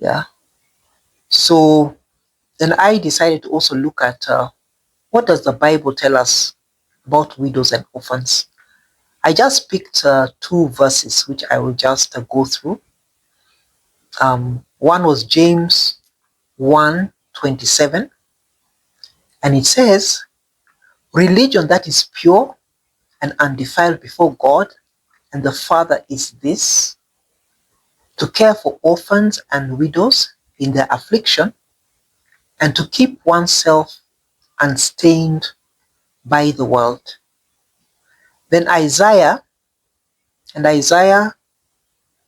Yeah. So then I decided to also look at what does the Bible tell us about widows and orphans. I just picked two verses which I will just go through. One was James 1:27, and it says, religion that is pure and undefiled before God and the Father is this, to care for orphans and widows in their affliction, and to keep oneself unstained by the world. Then Isaiah,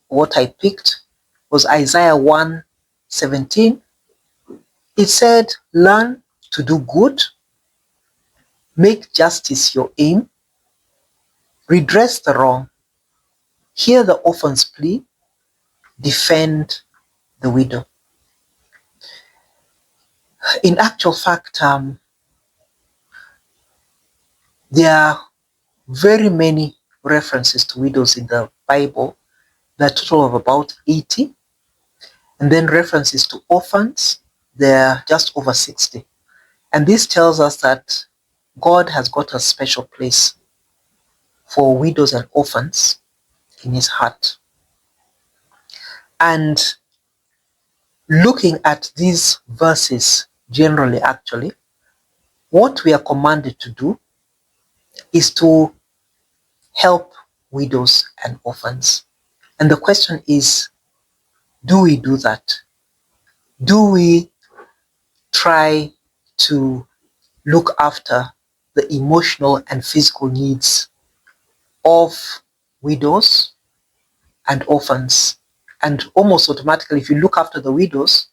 what I picked was Isaiah 1:17. It said, learn to do good, make justice your aim, redress the wrong, hear the orphan's plea, defend the widow. In actual fact, there are very many references to widows in the Bible, the total of about 80, and then references to orphans, there are just over 60. And this tells us that God has got a special place for widows and orphans in his heart. And looking at these verses generally, actually, what we are commanded to do is to help widows and orphans. And the question is, do we do that? Do we try to look after the emotional and physical needs of widows and orphans? And almost automatically, if you look after the widows,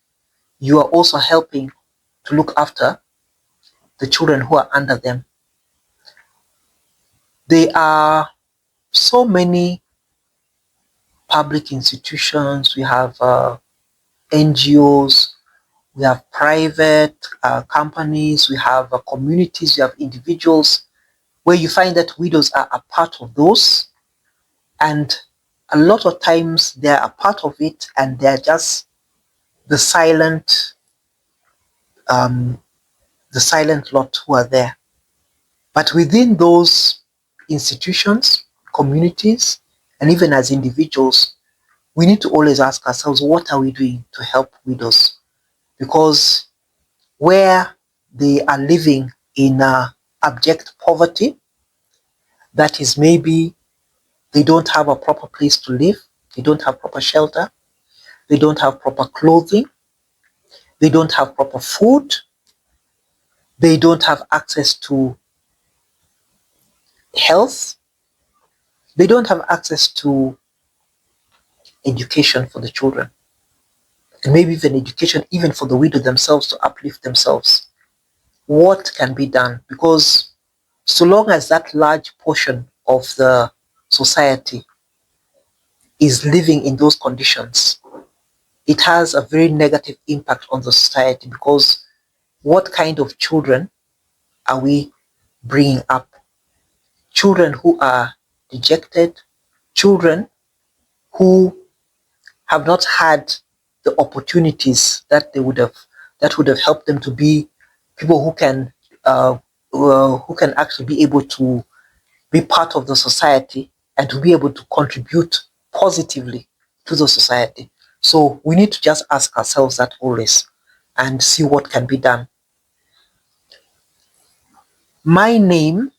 you are also helping to look after the children who are under them. There are so many public institutions, we have NGOs, we have private companies, we have communities, we have individuals, where you find that widows are a part of those, and a lot of times they are a part of it and they're just the silent lot who are there. But within those institutions, communities, and even as individuals, we need to always ask ourselves, what are we doing to help widows? Because where they are living in abject poverty, that is, maybe they don't have a proper place to live, they don't have proper shelter, they don't have proper clothing, they don't have proper food, they don't have access to health, they don't have access to education for the children, and maybe even education even for the widow themselves to uplift themselves. What can be done? Because so long as that large portion of the society is living in those conditions, it has a very negative impact on the society, because what kind of children are we bringing up? Children who are dejected, children who have not had the opportunities that would have helped them to be people who can actually be able to be part of the society and to be able to contribute positively to the society. So we need to just ask ourselves that always and see what can be done. My name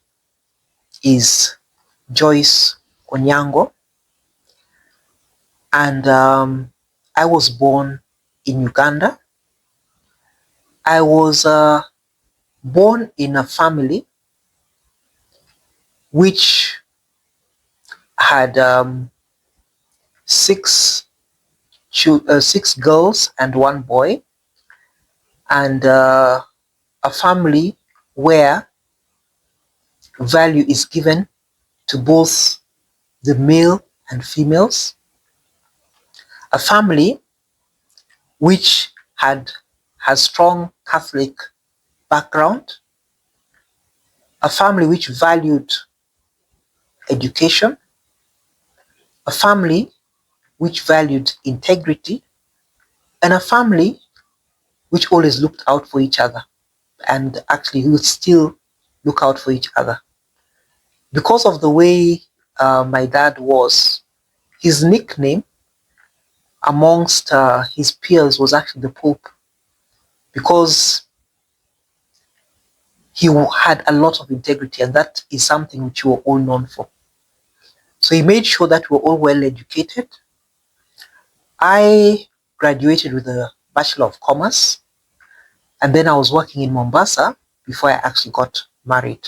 is Joyce Onyango, and I was born in Uganda. I was born in a family which had six girls and one boy, and a family where value is given to both the male and females, a family which has strong Catholic background, a family which valued education, a family which valued integrity, and a family which always looked out for each other, and actually would still look out for each other. Because of the way my dad was, his nickname amongst his peers was actually the Pope, because he had a lot of integrity, and that is something which we were all known for. So he made sure that we were all well educated. I graduated with a Bachelor of Commerce, and then I was working in Mombasa before I actually got married.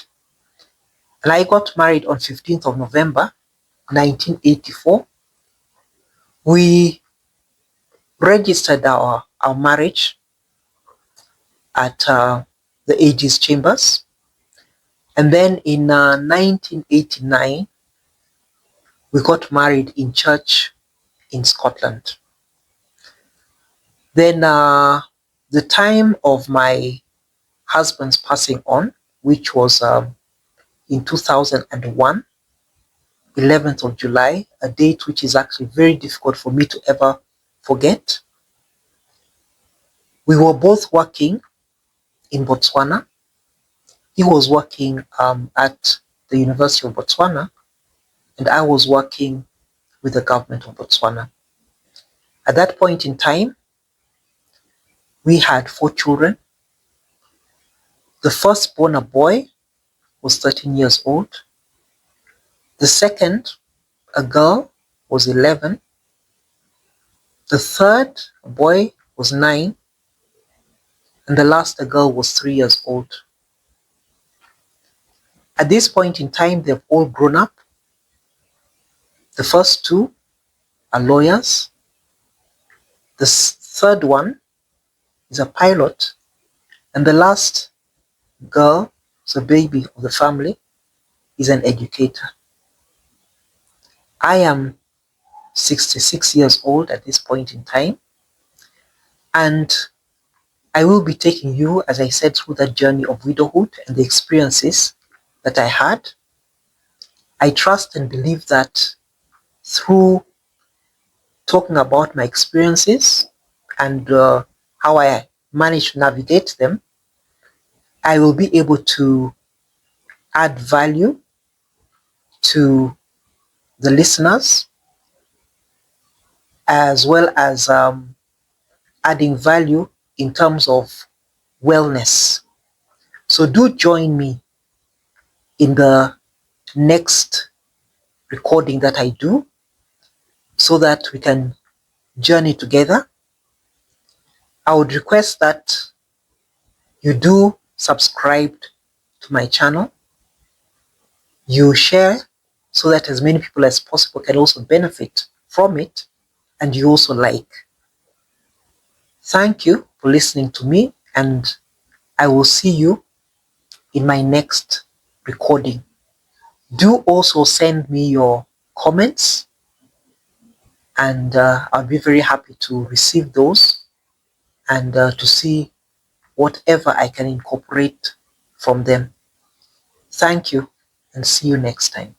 And I got married on 15th of November 1984. We registered our marriage at the AG's chambers. And then in 1989, we got married in church in Scotland. Then the time of my husband's passing on, which was in 2001, 11th of July, a date which is actually very difficult for me to ever forget. We were both working in Botswana. He was working at the University of Botswana, and I was working with the government of Botswana. At that point in time, we had 4 children. The first born, a boy, was 13 years old. The second, a girl, was 11. The third, a boy, was 9. And the last, a girl, was 3 years old. At this point in time, they've all grown up. The first 2 are lawyers. The third one is a pilot. And the last girl, the baby of the family, is an educator. I am 66 years old at this point in time, and I will be taking you, as I said, through that journey of widowhood and the experiences that I had. I trust and believe that through talking about my experiences and how I managed to navigate them, I will be able to add value to the listeners, as well as adding value in terms of wellness. So do join me in the next recording that I do, so that we can journey together. I would request that you do subscribe to my channel, you share so that as many people as possible can also benefit from it, and you also like. Thank you for listening to me, and I will see you in my next recording. Do also send me your comments, and I'll be very happy to receive those and to see whatever I can incorporate from them. Thank you, and see you next time.